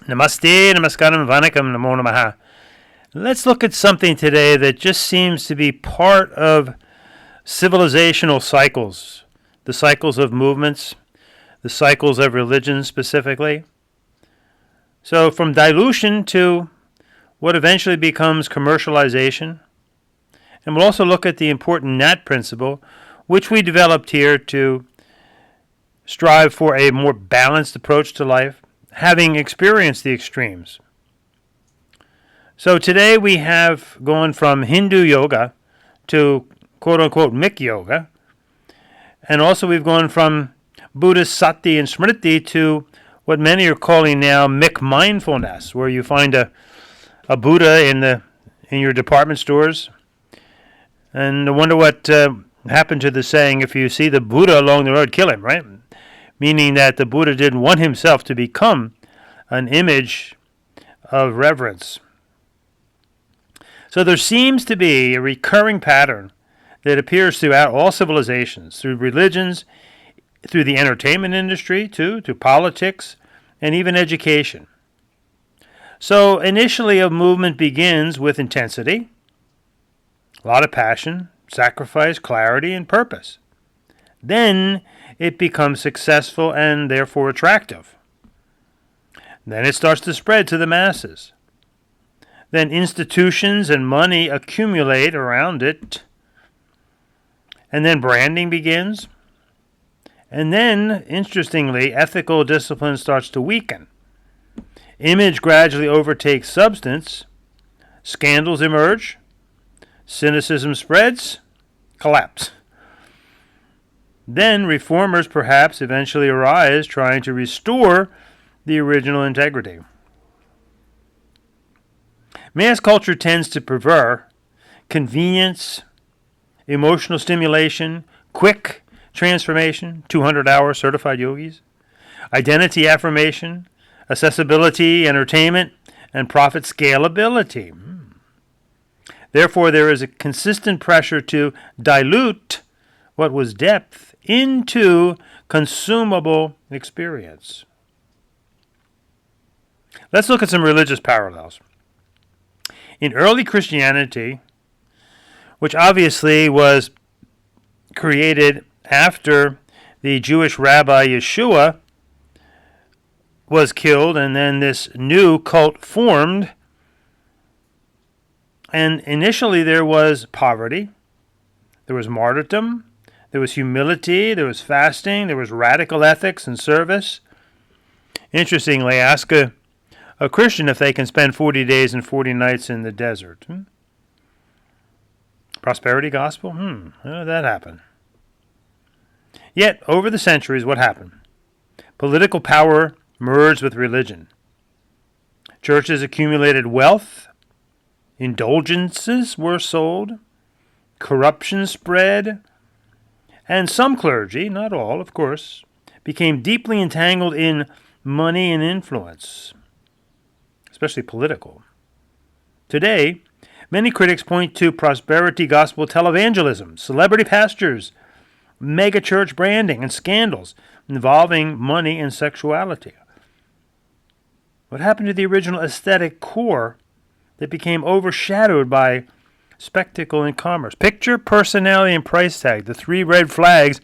Namaste, namaskaram, vanakkam, namo namaha. Let's look at something today that just seems to be part of civilizational cycles, the cycles of movements, the cycles of religion specifically. So from dilution to what eventually becomes commercialization. And we'll also look at the important NAT principle, which we developed here to strive for a more balanced approach to life, having experienced the extremes. So today we have gone from Hindu yoga to quote-unquote Mick yoga, and also we've gone from Buddhist sati and smriti to what many are calling now Mick mindfulness, where you find a Buddha in your department stores. And I wonder what happened to the saying, if you see the Buddha along the road, kill him, right? Meaning that the Buddha didn't want himself to become an image of reverence. So there seems to be a recurring pattern that appears throughout all civilizations, through religions, through the entertainment industry, too, to politics, and even education. So initially a movement begins with intensity, a lot of passion, sacrifice, clarity, and purpose. Then it becomes successful and therefore attractive. Then it starts to spread to the masses. Then institutions and money accumulate around it. And then branding begins. And then, interestingly, ethical discipline starts to weaken. Image gradually overtakes substance. Scandals emerge. Cynicism spreads. Collapse. Then reformers perhaps eventually arise, trying to restore the original integrity. Mass culture tends to prefer convenience, emotional stimulation, quick transformation, 200-hour certified yogis, identity affirmation, accessibility, entertainment, and profit scalability. Therefore, there is a consistent pressure to dilute what was depth into consumable experience. Let's look at some religious parallels. In early Christianity, which obviously was created after the Jewish rabbi Yeshua was killed, and then this new cult formed, and initially there was poverty, there was martyrdom, there was humility, there was fasting, there was radical ethics and service. Interestingly, ask a Christian if they can spend 40 days and 40 nights in the desert. Prosperity gospel? How did that happen? Yet, over the centuries, what happened? Political power merged with religion. Churches accumulated wealth. Indulgences were sold. Corruption spread. And some clergy, not all, of course, became deeply entangled in money and influence, especially political. Today, many critics point to prosperity gospel televangelism, celebrity pastors, mega church branding, and scandals involving money and sexuality. What happened to the original aesthetic core that became overshadowed by spectacle and commerce? Picture, personality, and price tag, the three red flags,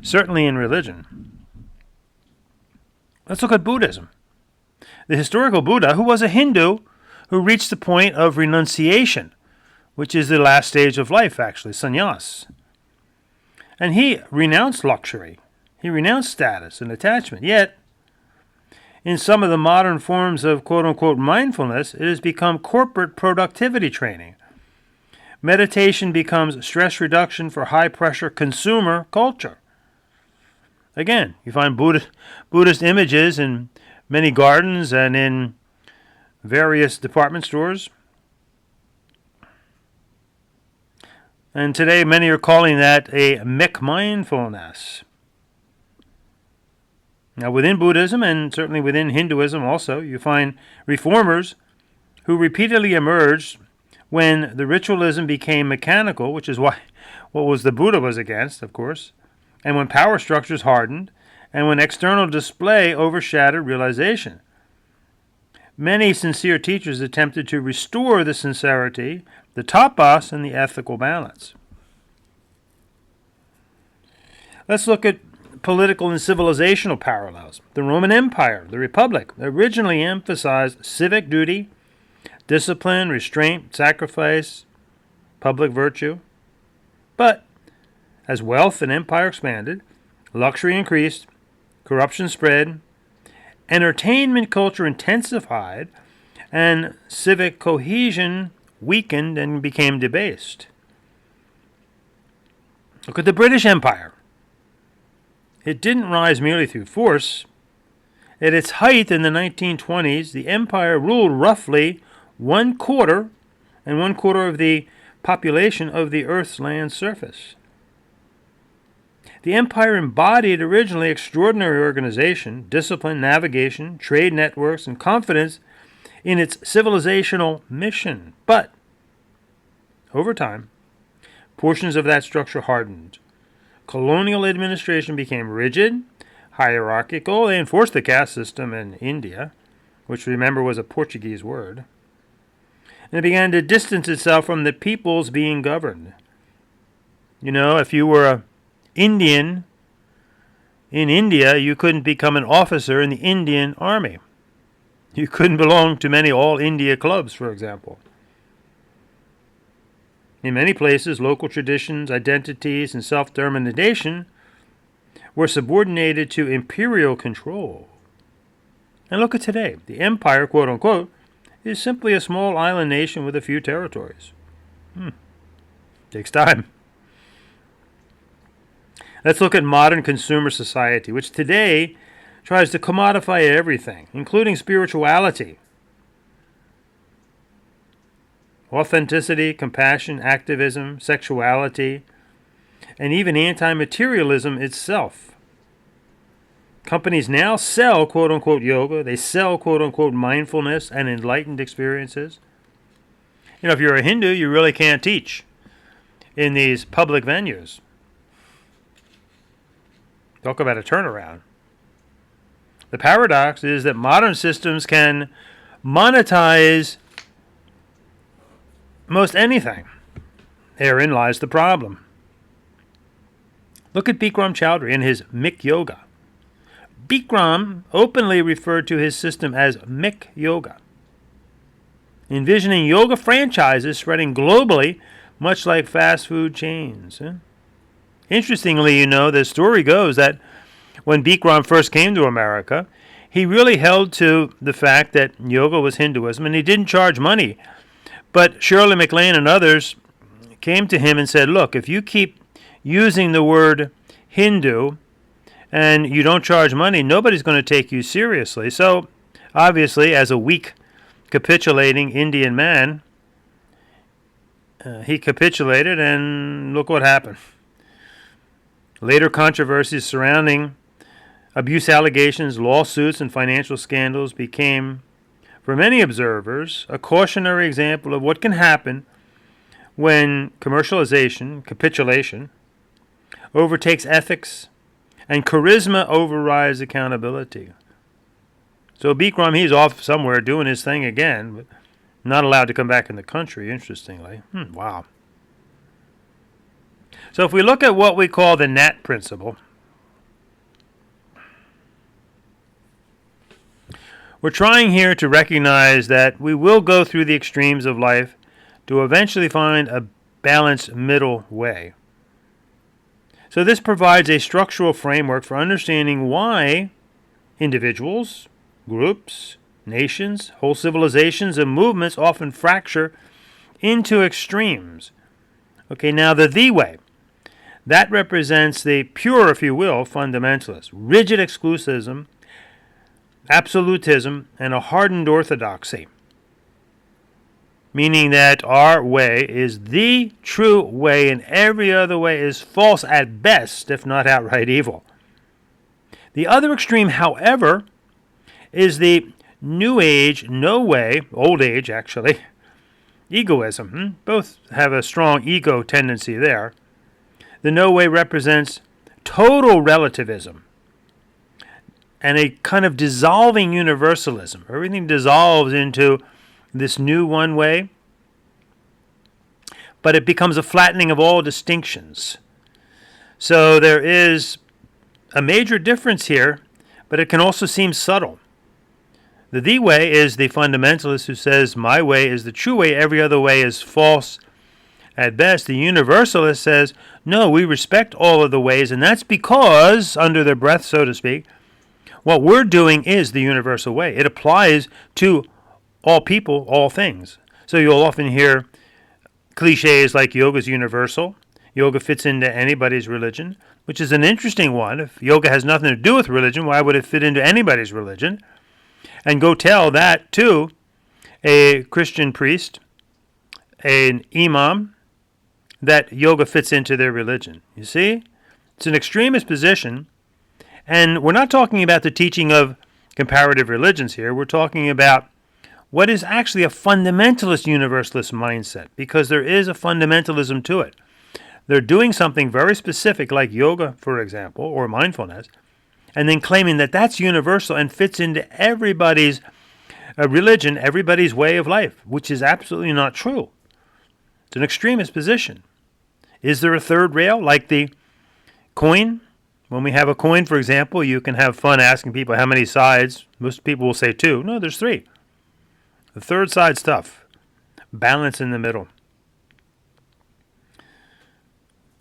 certainly in religion. Let's look at Buddhism. The historical Buddha, who was a Hindu, who reached the point of renunciation, which is the last stage of life, actually, sannyas. And he renounced luxury. He renounced status and attachment. Yet, in some of the modern forms of quote-unquote mindfulness, it has become corporate productivity training. Meditation becomes stress reduction for high-pressure consumer culture. Again, you find Buddhist images in many gardens and in various department stores. And today, many are calling that a Mick mindfulness. Now, within Buddhism, and certainly within Hinduism also, you find reformers who repeatedly emerged when the ritualism became mechanical, which is what was the Buddha was against, of course, and when power structures hardened, and when external display overshadowed realization. Many sincere teachers attempted to restore the sincerity, the topos, and the ethical balance. Let's look at political and civilizational parallels. The Roman Empire, the Republic, originally emphasized civic duty, discipline, restraint, sacrifice, public virtue. But as wealth and empire expanded, luxury increased, corruption spread, entertainment culture intensified, and civic cohesion weakened and became debased. Look at the British Empire. It didn't rise merely through force. At its height in the 1920s, the empire ruled roughly 1/4 of the population of the Earth's land surface. The empire embodied originally extraordinary organization, discipline, navigation, trade networks, and confidence in its civilizational mission. But over time, portions of that structure hardened. Colonial administration became rigid, hierarchical. They enforced the caste system in India, which remember was a Portuguese word. And it began to distance itself from the peoples being governed. You know, if you were an Indian in India, you couldn't become an officer in the Indian army. You couldn't belong to many All India clubs, for example. In many places, local traditions, identities, and self-determination were subordinated to imperial control. And look at today. The empire, quote unquote, is simply a small island nation with a few territories. Takes time. Let's look at modern consumer society, which today tries to commodify everything, including spirituality, authenticity, compassion, activism, sexuality, and even anti-materialism itself. Companies now sell quote-unquote yoga. They sell quote-unquote mindfulness and enlightened experiences. You know, if you're a Hindu, you really can't teach in these public venues. Talk about a turnaround. The paradox is that modern systems can monetize most anything. Therein lies the problem. Look at Bikram Choudhury and his Mick Yoga. Bikram openly referred to his system as Mick Yoga, envisioning yoga franchises spreading globally, much like fast food chains. Interestingly, you know, the story goes that when Bikram first came to America, he really held to the fact that yoga was Hinduism, and he didn't charge money. But Shirley MacLaine and others came to him and said, look, if you keep using the word Hindu and you don't charge money, nobody's going to take you seriously. So, obviously, as a weak, capitulating Indian man, he capitulated, and look what happened. Later controversies surrounding abuse allegations, lawsuits, and financial scandals became, for many observers, a cautionary example of what can happen when commercialization, capitulation, overtakes ethics and charisma overrides accountability. So Bikram, he's off somewhere doing his thing again, but not allowed to come back in the country, interestingly. Wow. So if we look at what we call the NAT principle, we're trying here to recognize that we will go through the extremes of life to eventually find a balanced middle way. So this provides a structural framework for understanding why individuals, groups, nations, whole civilizations, and movements often fracture into extremes. Okay, now the way. That represents the pure, if you will, fundamentalist, rigid exclusivism, absolutism, and a hardened orthodoxy. Meaning that our way is the true way and every other way is false at best, if not outright evil. The other extreme, however, is the New Age, no way, old age actually, egoism. Both have a strong ego tendency there. The no way represents total relativism. and a kind of dissolving universalism. Everything dissolves into this new one way, but it becomes a flattening of all distinctions. So there is a major difference here, but it can also seem subtle. The way is the fundamentalist who says, my way is the true way, every other way is false at best. The universalist says, no, we respect all of the ways, and that's because, under their breath, so to speak, what we're doing is the universal way. It applies to all people, all things. So you'll often hear cliches like yoga is universal. Yoga fits into anybody's religion, which is an interesting one. If yoga has nothing to do with religion, why would it fit into anybody's religion? And go tell that to a Christian priest, an imam, that yoga fits into their religion. You see? It's an extremist position. And we're not talking about the teaching of comparative religions here. We're talking about what is actually a fundamentalist universalist mindset, because there is a fundamentalism to it. They're doing something very specific, like yoga, for example, or mindfulness, and then claiming that that's universal and fits into everybody's religion, everybody's way of life, which is absolutely not true. It's an extremist position. Is there a third rail, like the coin? When we have a coin, for example, you can have fun asking people how many sides. Most people will say 2. No, there's 3. The third side's tough. Balance in the middle.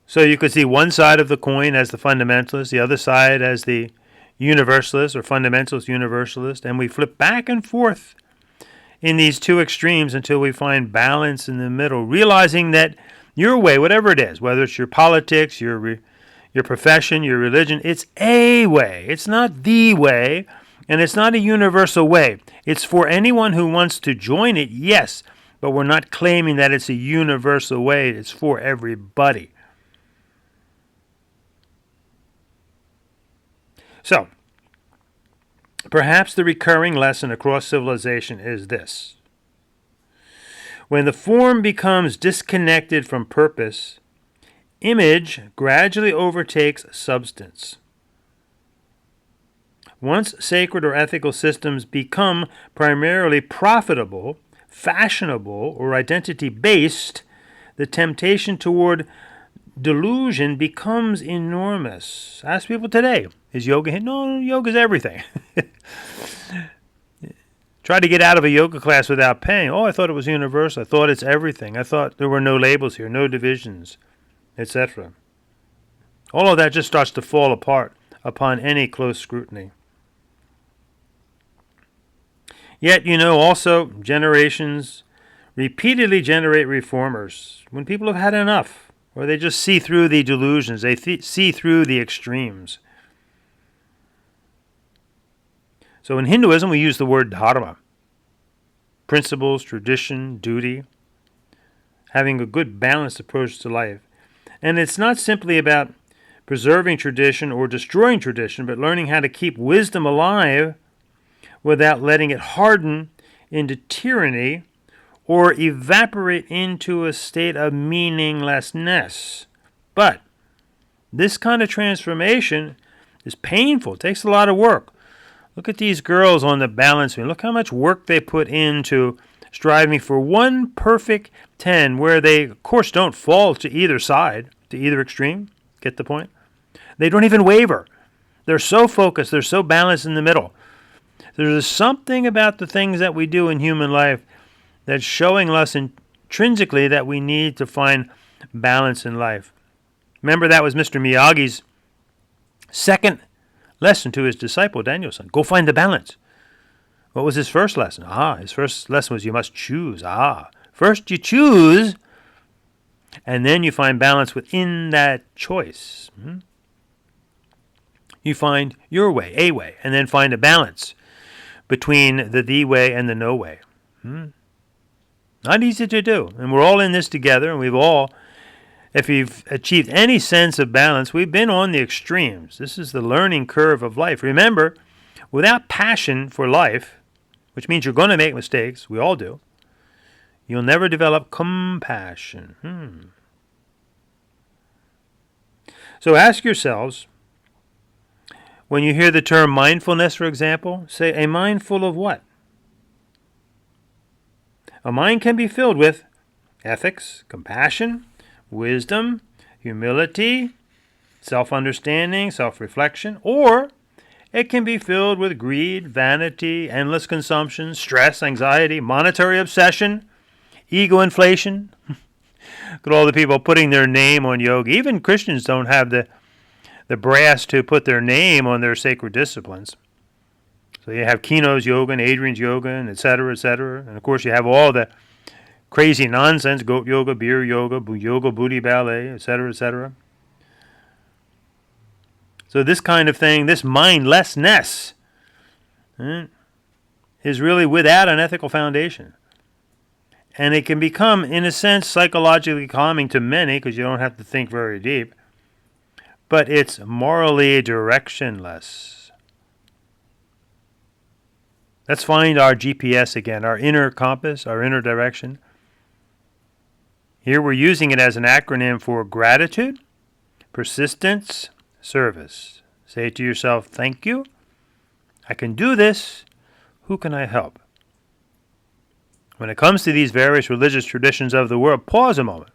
So you could see one side of the coin as the fundamentalist, the other side as the universalist or fundamentalist universalist, and we flip back and forth in these two extremes until we find balance in the middle, realizing that your way, whatever it is, whether it's your politics, your profession, your religion, it's a way. It's not the way, and it's not a universal way. It's for anyone who wants to join it, yes, but we're not claiming that it's a universal way. It's for everybody. So, perhaps the recurring lesson across civilization is this. When the form becomes disconnected from purpose, image gradually overtakes substance. Once sacred or ethical systems become primarily profitable, fashionable, or identity-based, the temptation toward delusion becomes enormous. Ask people today, is yoga? No, yoga's everything. Try to get out of a yoga class without paying. Oh, I thought it was universal. I thought it's everything. I thought there were no labels here, no divisions, etc. All of that just starts to fall apart upon any close scrutiny. Yet, also generations repeatedly generate reformers when people have had enough, or they just see through the delusions, they see through the extremes. So in Hinduism, we use the word dharma. Principles, tradition, duty, having a good balanced approach to life. And it's not simply about preserving tradition or destroying tradition, but learning how to keep wisdom alive without letting it harden into tyranny or evaporate into a state of meaninglessness. But this kind of transformation is painful. It takes a lot of work. Look at these girls on the balance beam. Look how much work they put into striving for one perfect 10, where they, of course, don't fall to either side, to either extreme. Get the point? They don't even waver. They're so focused. They're so balanced in the middle. There's something about the things that we do in human life that's showing us intrinsically that we need to find balance in life. Remember, that was Mr. Miyagi's second lesson to his disciple, Daniel-san. Go find the balance. What was his first lesson? His first lesson was you must choose. First you choose, and then you find balance within that choice. You find your way, a way, and then find a balance between the way and the no way. Not easy to do. And we're all in this together, and we've all, if you've achieved any sense of balance, we've been on the extremes. This is the learning curve of life. Remember, without passion for life, which means you're going to make mistakes, we all do, you'll never develop compassion. So ask yourselves, When you hear the term mindfulness, for example, say, a mind full of what? A mind can be filled with ethics, compassion, wisdom, humility, self-understanding, self-reflection, or it can be filled with greed, vanity, endless consumption, stress, anxiety, monetary obsession, ego inflation. Look at all the people putting their name on yoga. Even Christians don't have the brass to put their name on their sacred disciplines. So you have Kino's yoga and Adrian's yoga, and et cetera, et cetera. And of course you have all the crazy nonsense, goat yoga, beer yoga, yoga booty ballet, et cetera, et cetera. So this kind of thing, this mindlessness, is really without an ethical foundation. And it can become, in a sense, psychologically calming to many because you don't have to think very deep. But it's morally directionless. Let's find our GPS again, our inner compass, our inner direction. Here we're using it as an acronym for gratitude, persistence, service. Say to yourself, thank you. I can do this. Who can I help? When it comes to these various religious traditions of the world, pause a moment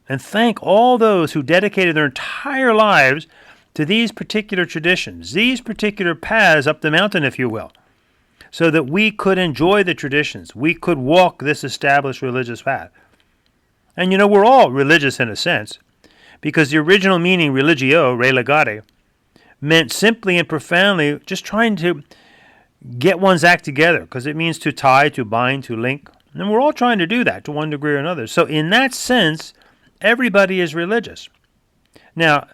and thank all those who dedicated their entire lives to these particular traditions, these particular paths up the mountain, if you will, so that we could enjoy the traditions. We could walk this established religious path. And we're all religious in a sense, because the original meaning, religio, religare, meant simply and profoundly just trying to get one's act together, because it means to tie, to bind, to link. And we're all trying to do that to one degree or another. So in that sense, everybody is religious. Now,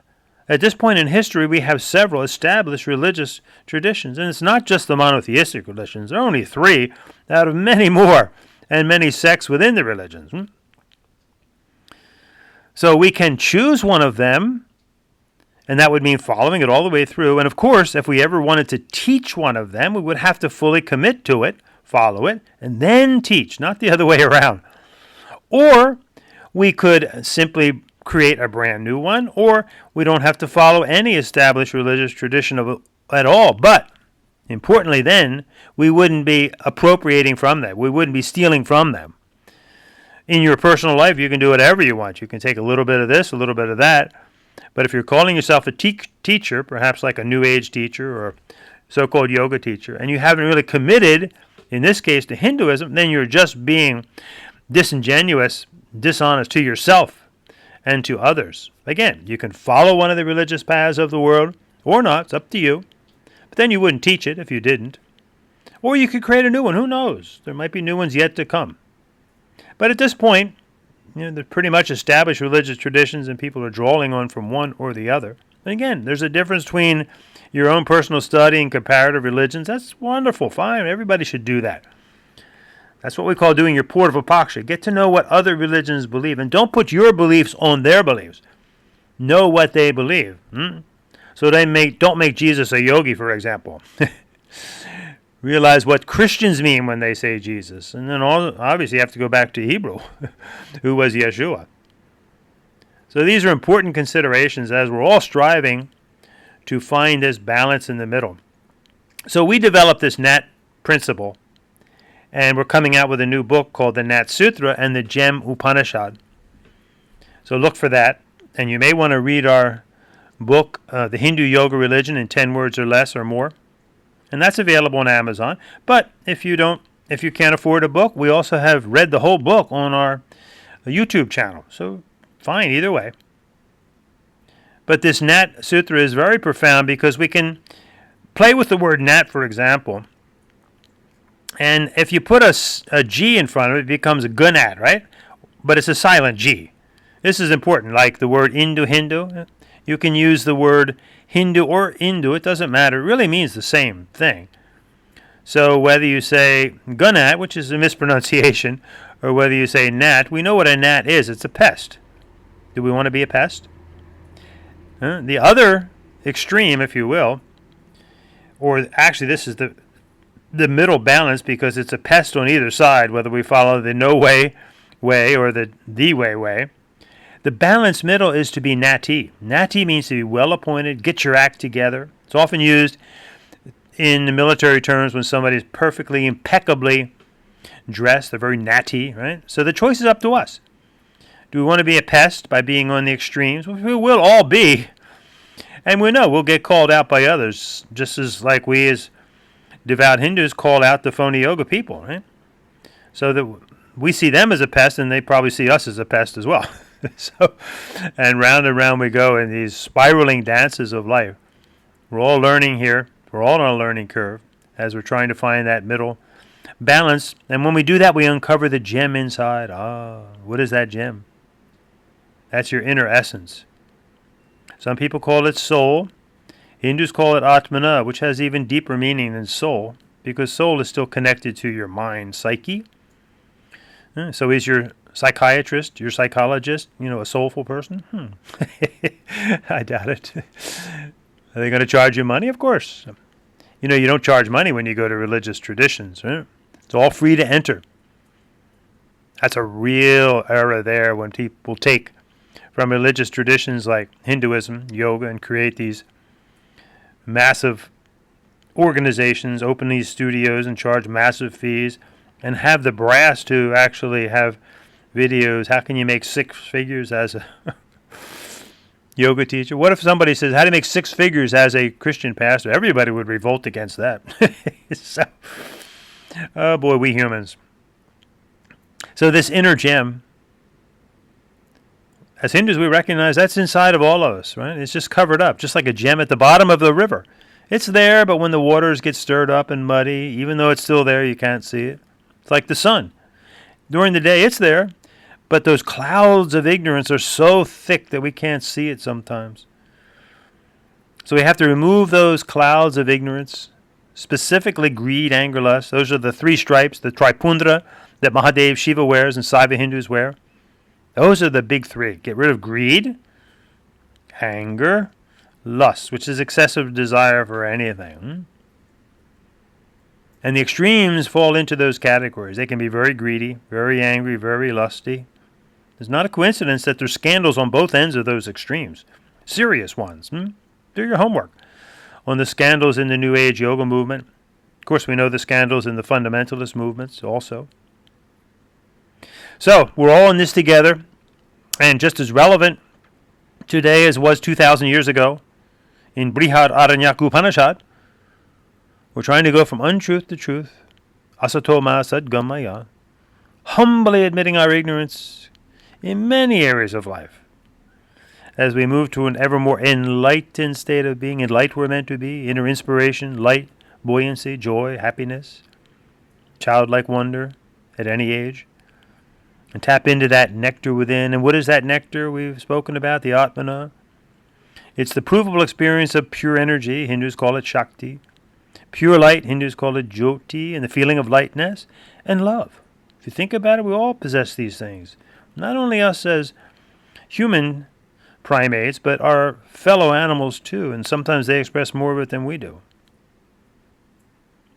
at this point in history, we have several established religious traditions. And it's not just the monotheistic religions. There are only 3 out of many more and many sects within the religions. So we can choose one of them, and that would mean following it all the way through. And of course, if we ever wanted to teach one of them, we would have to fully commit to it, follow it, and then teach, not the other way around. Or we could simply create a brand new one, or we don't have to follow any established religious tradition at all. But importantly then, we wouldn't be appropriating from them. We wouldn't be stealing from them. In your personal life, you can do whatever you want. You can take a little bit of this, a little bit of that. But if you're calling yourself a teacher, perhaps like a New Age teacher or so-called yoga teacher, and you haven't really committed, in this case, to Hinduism, then you're just being disingenuous, dishonest to yourself and to others. Again, you can follow one of the religious paths of the world or not. It's up to you. But then you wouldn't teach it if you didn't. Or you could create a new one. Who knows? There might be new ones yet to come. But at this point, they're pretty much established religious traditions, and people are drawing on from one or the other. And again, there's a difference between your own personal study and comparative religions. That's wonderful, fine. Everybody should do that. That's what we call doing your purvapaksha. Get to know what other religions believe, and don't put your beliefs on their beliefs. Know what they believe. So don't make Jesus a yogi, for example. Realize what Christians mean when they say Jesus. And then obviously you have to go back to Hebrew, who was Yeshua. So these are important considerations as we're all striving to find this balance in the middle. So we developed this Nat principle, and we're coming out with a new book called the Nat Sutra and the Gem Upanishad. So look for that. And you may want to read our book, The Hindu Yoga Religion in 10 Words or Less or More. And that's available on Amazon. But if you can't afford a book, we also have read the whole book on our YouTube channel. So fine, either way. But this Nat Sutra is very profound because we can play with the word Nat, for example. And if you put a G in front of it, it becomes a gunat, right? But it's a silent G. This is important, like the word Hindu. You can use the word Hindu or Indu, it doesn't matter. It really means the same thing. So whether you say gunat, which is a mispronunciation, or whether you say gnat, we know what a gnat is. It's a pest. Do we want to be a pest? The other extreme, if you will, or actually this is the middle balance, because it's a pest on either side, whether we follow the no way or the way. The balanced middle is to be nati. Nati means to be well appointed, get your act together. It's often used in the military terms when somebody is perfectly, impeccably dressed. They're very natty, right? So the choice is up to us. Do we want to be a pest by being on the extremes? Well, we will all be. And we know we'll get called out by others, just as like we as devout Hindus call out the phony yoga people, right? So that we see them as a pest, and they probably see us as a pest as well. So, and round we go in these spiraling dances of life. We're all learning here. We're all on a learning curve as we're trying to find that middle balance. And when we do that, we uncover the gem inside. What is that gem? That's your inner essence. Some people call it soul. Hindus call it Atmana, which has even deeper meaning than soul, because soul is still connected to your mind, psyche. So is your psychiatrist, your psychologist, a soulful person? I doubt it. Are they going to charge you money? Of course. You don't charge money when you go to religious traditions, right? It's all free to enter. That's a real era there when people take from religious traditions like Hinduism, yoga, and create these massive organizations, open these studios and charge massive fees, and have the brass to actually have videos. How can you make six figures as a yoga teacher? What if somebody says, how do you make six figures as a Christian pastor? Everybody would revolt against that. So, oh boy, we humans. So this inner gem, as Hindus, we recognize that's inside of all of us, right? It's just covered up, just like a gem at the bottom of the river. It's there, but when the waters get stirred up and muddy, even though it's still there, you can't see it. It's like the sun. During the day, it's there, but those clouds of ignorance are so thick that we can't see it sometimes. So we have to remove those clouds of ignorance, specifically greed, anger, lust. Those are the three stripes, the tripundra that Mahadev Shiva wears and Saiva Hindus wear. Those are the big three. Get rid of greed, anger, lust, which is excessive desire for anything. And the extremes fall into those categories. They can be very greedy, very angry, very lusty. It's not a coincidence that there's scandals on both ends of those extremes. Serious ones. Do your homework on the scandals in the New Age yoga movement. Of course, we know the scandals in the fundamentalist movements also. So, we're all in this together, and just as relevant today as was 2,000 years ago in Brihad Aranyak Upanishad, we're trying to go from untruth to truth, asato ma sadgamaya, humbly admitting our ignorance in many areas of life. As we move to an ever more enlightened state of being, light we're meant to be, inner inspiration, light, buoyancy, joy, happiness, childlike wonder at any age, and tap into that nectar within. And what is that nectar we've spoken about, the Atmana? It's the provable experience of pure energy. Hindus call it Shakti. Pure light, Hindus call it Jyoti, and the feeling of lightness and love. If you think about it, we all possess these things. Not only us as human primates, but our fellow animals too, and sometimes they express more of it than we do.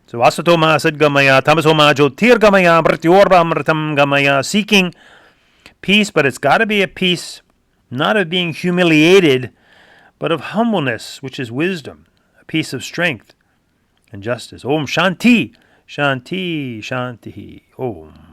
So asato ma sadgamaya, tamaso ma jyotirgamaya, mrityorva amritam gamaya, seeking peace, but it's got to be a peace not of being humiliated, but of humbleness, which is wisdom, a peace of strength and justice. Om Shanti, Shanti, Shanti. Om.